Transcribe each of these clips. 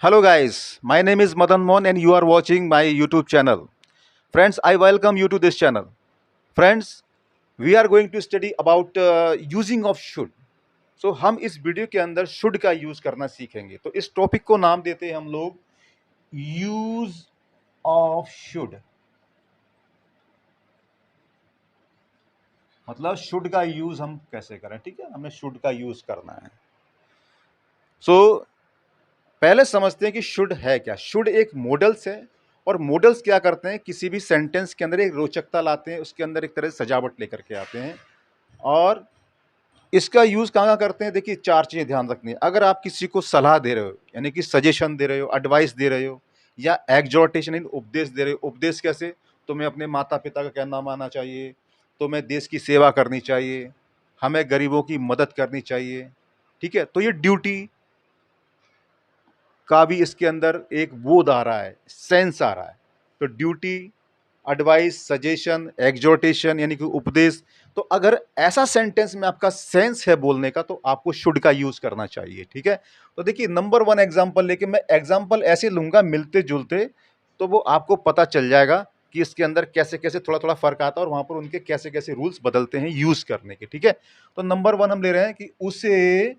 Hello guys, my name is Madan Mohan and you are watching my YouTube channel. Friends, I welcome you to this channel. Friends, we are going to study about using of should. So हम इस video के अंदर should का use करना सीखेंगे। तो इस topic को नाम देते हैं हम लोग यूज ऑफ should। मतलब should का यूज हम कैसे करें, ठीक है, हमें should का यूज करना है। सो पहले समझते हैं कि शुड है क्या। शुड एक मॉडल्स है और मॉडल्स क्या करते हैं, किसी भी सेंटेंस के अंदर एक रोचकता लाते हैं, उसके अंदर एक तरह से सजावट लेकर के आते हैं। और इसका यूज कहाँ करते हैं, देखिए चार चीजें ध्यान रखनी है। अगर आप किसी को सलाह दे रहे हो, यानी कि सजेशन दे रहे हो, एडवाइस दे रहे हो, या एग्जॉर्टेशन इन उपदेश दे रहे हो। उपदेश कैसे, तुम्हें अपने माता पिता का कहना मानना चाहिए, तुम्हें देश की सेवा करनी चाहिए, हमें गरीबों की मदद करनी चाहिए, ठीक है। तो ये ड्यूटी का भी इसके अंदर एक बोध आ रहा है, सेंस आ रहा है। तो ड्यूटी, एडवाइस, सजेशन, एग्जॉर्टेशन यानी कि उपदेश। तो अगर ऐसा सेंटेंस में आपका सेंस है बोलने का, तो आपको शुड का यूज करना चाहिए, ठीक है। तो देखिए नंबर वन एग्जांपल लेके, मैं एग्जांपल ऐसे लूंगा मिलते जुलते, तो वो आपको पता चल जाएगा कि इसके अंदर कैसे कैसे थोड़ा थोड़ा फर्क आता है और वहां पर उनके कैसे कैसे रूल्स बदलते हैं यूज करने के, ठीक है। तो नंबर वन हम ले रहे हैं कि उसे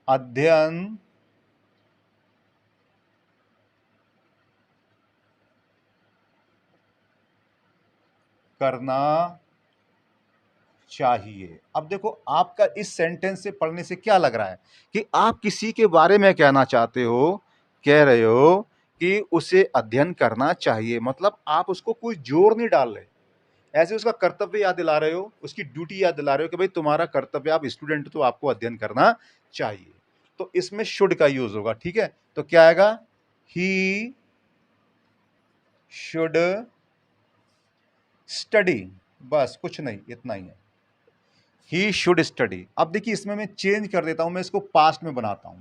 अध्ययन करना चाहिए। अब देखो आपका इस सेंटेंस से पढ़ने से क्या लग रहा है कि आप किसी के बारे में कहना चाहते हो, कह रहे हो कि उसे अध्ययन करना चाहिए। मतलब आप उसको कोई जोर नहीं डाल रहे, ऐसे उसका कर्तव्य याद दिला रहे हो, उसकी ड्यूटी याद दिला रहे हो कि भाई तुम्हारा कर्तव्य, आप स्टूडेंट तो आपको अध्ययन करना चाहिए। तो इसमें शुड का यूज होगा, ठीक है। तो क्या आएगा, ही शुड स्टडी। बस कुछ नहीं, इतना ही है, ही शुड स्टडी। अब देखिए इसमें मैं चेंज कर देता हूं, मैं इसको पास्ट में बनाता हूं।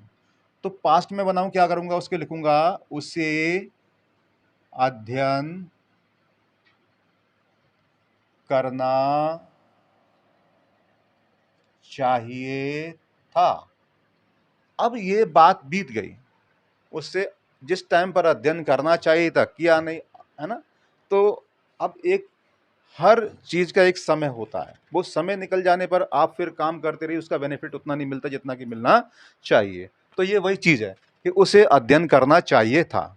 तो पास्ट में बनाऊं, क्या करूंगा, उसके लिखूंगा उसे अध्ययन करना चाहिए था। अब ये बात बीत गई, उससे जिस टाइम पर अध्ययन करना चाहिए था किया नहीं, है ना। तो अब एक हर चीज का एक समय होता है, वो समय निकल जाने पर आप फिर काम करते रहिए, उसका बेनिफिट उतना नहीं मिलता जितना कि मिलना चाहिए। तो ये वही चीज है कि उसे अध्ययन करना चाहिए था।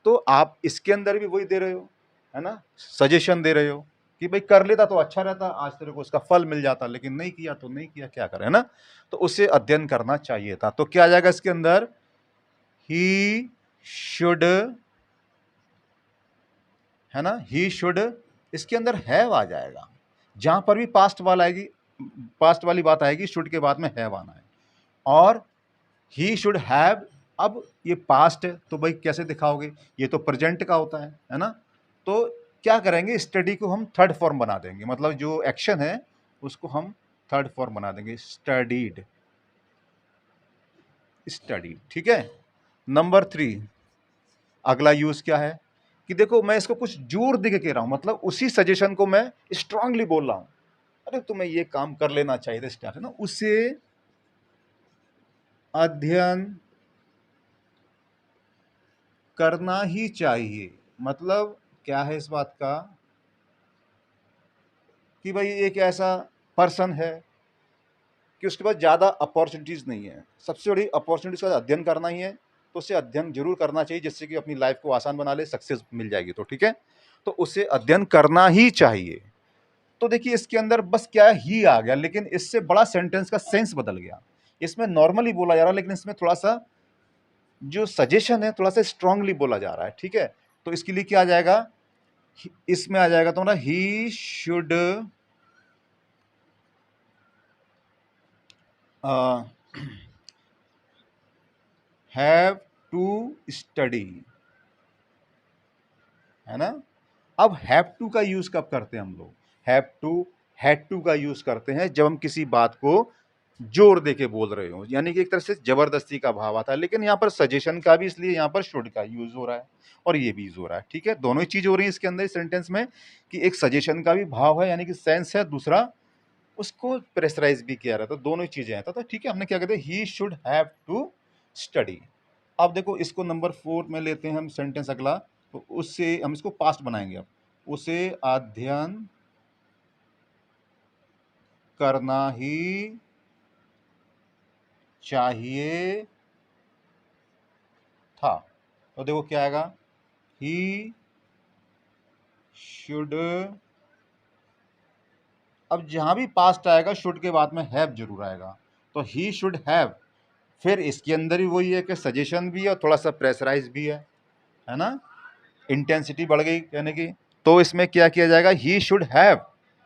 तो आप इसके अंदर भी वही दे रहे हो, है ना, सजेशन दे रहे हो कि भाई कर लेता तो अच्छा रहता, आज तेरे को उसका फल मिल जाता, लेकिन नहीं किया तो नहीं किया, क्या करें, है ना। तो उसे अध्ययन करना चाहिए था। तो क्या आ जाएगा इसके अंदर, ही शुड, है ना, ही शुड। इसके अंदर हैव आ जाएगा, जहां पर भी पास्ट वाला आएगी, पास्ट वाली बात आएगी, शुड के बाद में हैव आना है। और ही शुड हैव, अब ये पास्ट है तो भाई कैसे दिखाओगे, ये तो प्रेजेंट का होता है ना। तो क्या करेंगे, स्टडी को हम थर्ड फॉर्म बना देंगे, मतलब जो एक्शन है उसको हम थर्ड फॉर्म बना देंगे, स्टडीड, स्टडीड, ठीक है। नंबर थ्री, अगला यूज क्या है कि देखो मैं इसको कुछ जोर दे के कह रहा हूं, मतलब उसी सजेशन को मैं स्ट्रांगली बोल रहा हूं, अरे तुम्हें ये काम कर लेना चाहिए था, स्टार्ट है ना, उसे अध्ययन करना ही चाहिए। मतलब क्या है इस बात का कि भाई एक ऐसा पर्सन है कि उसके पास ज़्यादा अपॉर्चुनिटीज़ नहीं है, सबसे बड़ी अपॉर्चुनिटी उसका अध्ययन करना ही है, तो उसे अध्ययन जरूर करना चाहिए, जिससे कि अपनी लाइफ को आसान बना ले, सक्सेस मिल जाएगी, तो ठीक है। तो उसे अध्ययन करना ही चाहिए। तो देखिए इसके अंदर बस क्या है, ही आ गया, लेकिन इससे बड़ा सेंटेंस का सेंस बदल गया। इसमें नॉर्मली बोला जा रहा है, लेकिन इसमें थोड़ा सा जो सजेशन है थोड़ा सा स्ट्रांगली बोला जा रहा है, ठीक है। तो इसके लिए क्या आ जाएगा, इसमें आ जाएगा तुम्हारा he should have to study, है ना। अब हैव टू का यूज कब करते हैं हम लोग, हैव टू, हैड टू का यूज करते हैं जब हम किसी बात को जोर दे के बोल रहे हो, यानी कि एक तरह से जबरदस्ती का भाव आता है। लेकिन यहाँ पर सजेशन का भी, इसलिए यहाँ पर शुड का यूज हो रहा है और ये भी यूज हो रहा है, ठीक है। दोनों ही चीज हो रही है इसके अंदर, इस सेंटेंस में, कि एक सजेशन का भी भाव है, यानी कि सेंस है, दूसरा उसको प्रेशराइज भी किया रहता है, दोनों ही चीजें हैं। तो ठीक है, हमने क्या कहते हैं, he should have to study. अब देखो इसको नंबर 4 में लेते हैं हम सेंटेंस अगला, तो उससे हम इसको पास्ट बनाएंगे। अब उसे अध्ययन करना ही चाहिए था। तो देखो क्या आएगा, ही शुड। अब जहां भी पास्ट आएगा शुड के बाद में हैव जरूर आएगा, तो ही शुड हैव। फिर इसके अंदर ही वही है कि सजेशन भी है और थोड़ा सा प्रेशराइज भी है ना, इंटेंसिटी बढ़ गई कहने की। तो इसमें क्या किया जाएगा, ही शुड हैव,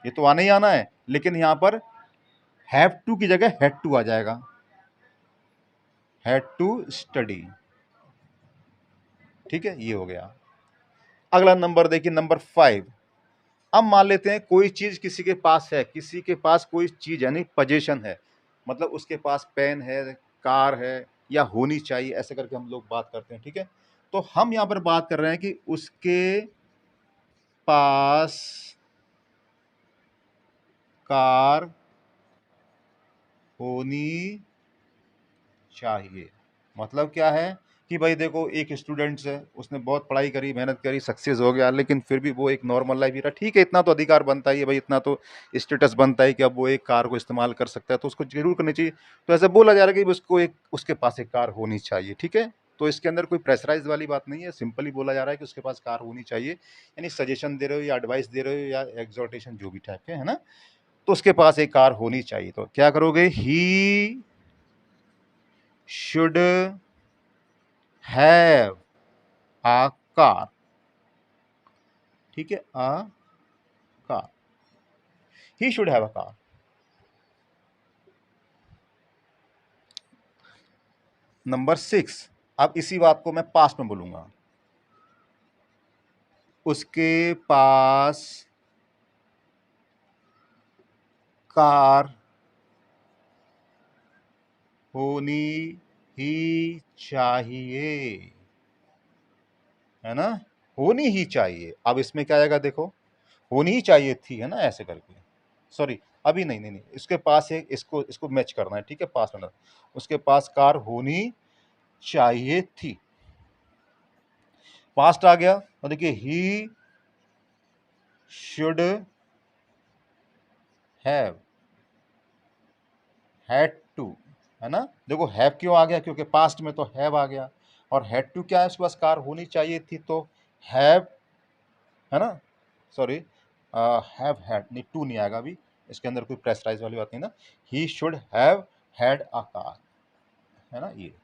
ये तो आना ही आना है, लेकिन यहां पर हैव टू की जगह हैड टू आ जाएगा, हैड टू स्टडी। ठीक है, ये हो गया। अगला नंबर देखिए, नंबर 5। अब मान लेते हैं कोई चीज किसी के पास है, किसी के पास कोई चीज यानी पोजीशन है, मतलब उसके पास पेन है, कार है, या होनी चाहिए, ऐसे करके हम लोग बात करते हैं। ठीक है, तो हम यहां पर बात कर रहे हैं कि उसके पास कार होनी चाहिए। मतलब क्या है कि भाई देखो, एक स्टूडेंट है, उसने बहुत पढ़ाई करी, मेहनत करी, सक्सेस हो गया, लेकिन फिर भी वो एक नॉर्मल लाइफ जी रहा। ठीक है, इतना तो अधिकार बनता ही है भाई, इतना तो स्टेटस बनता है कि अब वो एक कार को इस्तेमाल कर सकता है, तो उसको जरूर करनी चाहिए। तो ऐसा बोला जा रहा है कि उसको एक, उसके पास एक कार होनी चाहिए। ठीक है, तो इसके अंदर कोई प्रेशराइज वाली बात नहीं है, सिंपली बोला जा रहा है कि उसके पास कार होनी चाहिए, यानी सजेशन दे रहे हो या एडवाइस दे रहे हो या एग्जॉर्टेशन जो भी टाइप के है ना, तो उसके पास एक कार होनी चाहिए। तो क्या करोगे, ही शुड हैव अ कार। ठीक है, a car, he should have a car. Number 6। अब इसी बात को मैं पास्ट में बोलूंगा, उसके पास कार होनी ही चाहिए, है ना, होनी ही चाहिए। अब इसमें क्या आएगा, देखो, होनी ही चाहिए थी, है ना, ऐसे करके, सॉरी, अभी नहीं नहीं नहीं, इसके पास है, इसको इसको मैच करना है। ठीक है, पास में उसके पास कार होनी चाहिए थी, पास्ट आ गया। और देखिए, he should have, had to, है ना। देखो हैव क्यों आ गया, क्योंकि पास्ट में तो हैव आ गया, और हैड टू क्या है, उसके पास कार होनी चाहिए थी, तो हैव, है ना, सॉरी, हैव हैड नहीं, टू नहीं आएगा अभी, इसके अंदर कोई प्रेशराइज वाली बात नहीं ना। ही should have had a car, है ना, ये।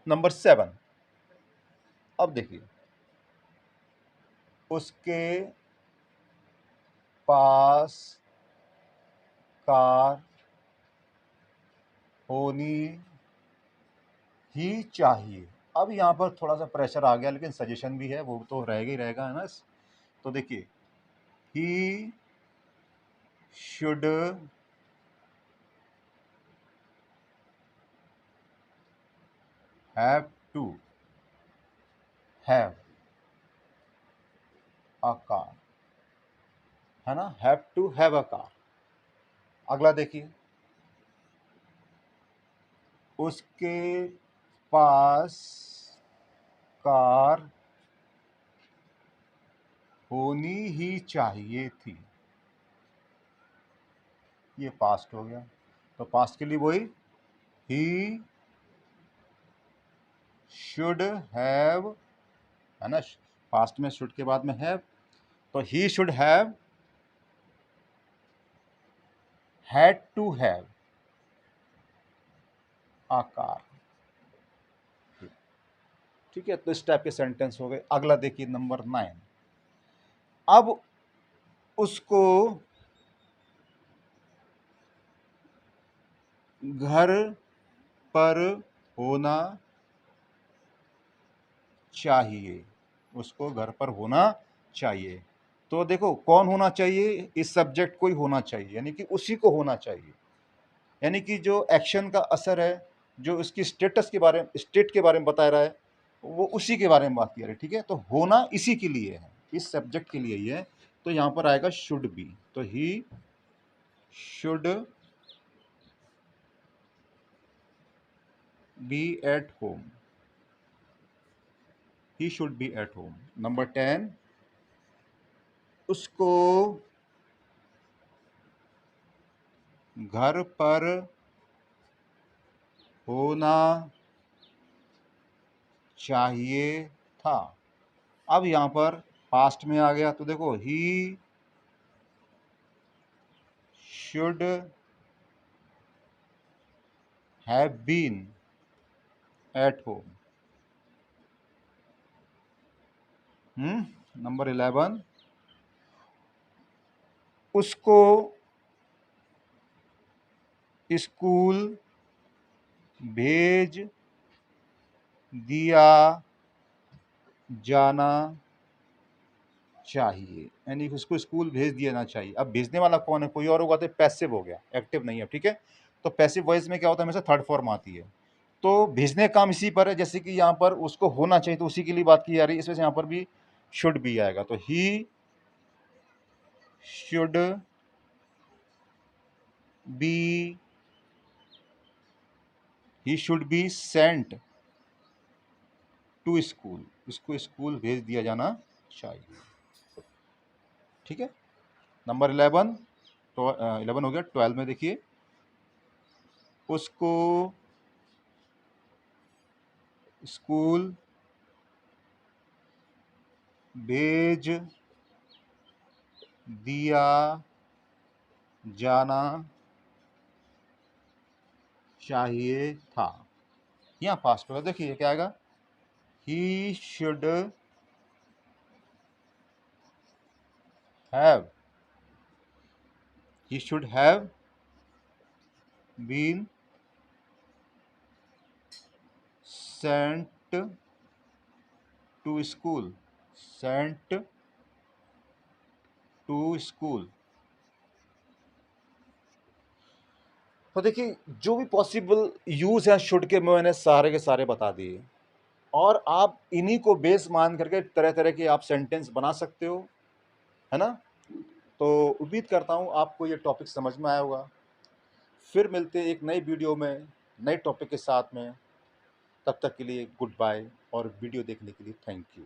नंबर 7। अब देखिए, उसके पास कार होनी ही चाहिए। अब यहाँ पर थोड़ा सा प्रेशर आ गया, लेकिन सजेशन भी है, वो तो रहेगा ही रहेगा, है ना। तो देखिए, he should have to have a car, है ना, have to have a car. अगला देखिए, उसके पास कार होनी ही चाहिए थी, ये पास्ट हो गया। तो पास्ट के लिए वही, ही शुड हैव, है ना, पास्ट में शुड के बाद में हैव, तो he should have had to have a car. ठीक है, तो इस टाइप के सेंटेंस हो गए। अगला देखिए, नंबर 9। अब उसको घर पर होना चाहिए, उसको घर पर होना चाहिए। तो देखो, कौन होना चाहिए, इस सब्जेक्ट को ही होना चाहिए, यानी कि उसी को होना चाहिए, यानी कि जो एक्शन का असर है, जो उसकी स्टेटस के बारे में, स्टेट के बारे में बता रहा है, वो उसी के बारे में बात कर रहे हैं। ठीक है, तो होना इसी के लिए है, इस सब्जेक्ट के लिए ही है, तो यहां पर आएगा शुड बी। तो he should B at home, he should B eight home. Number 10, उसको घर पर होना चाहिए था। अब यहां पर पास्ट में आ गया, तो देखो he should have been at home. Number 11, उसको स्कूल भेज दिया जाना चाहिए, यानी कि उसको स्कूल भेज दिया जाना चाहिए। अब भेजने वाला कौन है? कोई और होगा तो पैसिव हो गया, एक्टिव नहीं है, ठीक है। तो पैसिव वॉइस में क्या होता है? हमेशा थर्ड फॉर्म आती है। तो भेजने का काम इसी पर है, जैसे कि यहाँ पर उसको होना चाहिए तो उसी के लिए बात की जा रही है, इस वजह से यहाँ पर भी शुड भी आएगा। तो he should be, he should be sent to school, इसको स्कूल भेज दिया जाना चाहिए, ठीक है। नंबर 11, तो 11 हो गया। 12 में देखिए, उसको स्कूल भेज दिया जाना चाहिए था। यहाँ पास्ट होगा, देखिए क्या आएगा? ही should have, he should have been sent to school, sent to school। तो देखिए, जो भी पॉसिबल यूज है शुड के मैंने सारे के सारे बता दिए, और आप इन्हीं को बेस मान करके तरह तरह के आप सेंटेंस बना सकते हो, है ना। तो उम्मीद करता हूँ आपको ये टॉपिक समझ में आया होगा। फिर मिलते हैं एक नई वीडियो में नए टॉपिक के साथ में। तब तक के लिए गुड बाय, और वीडियो देखने के लिए थैंक यू।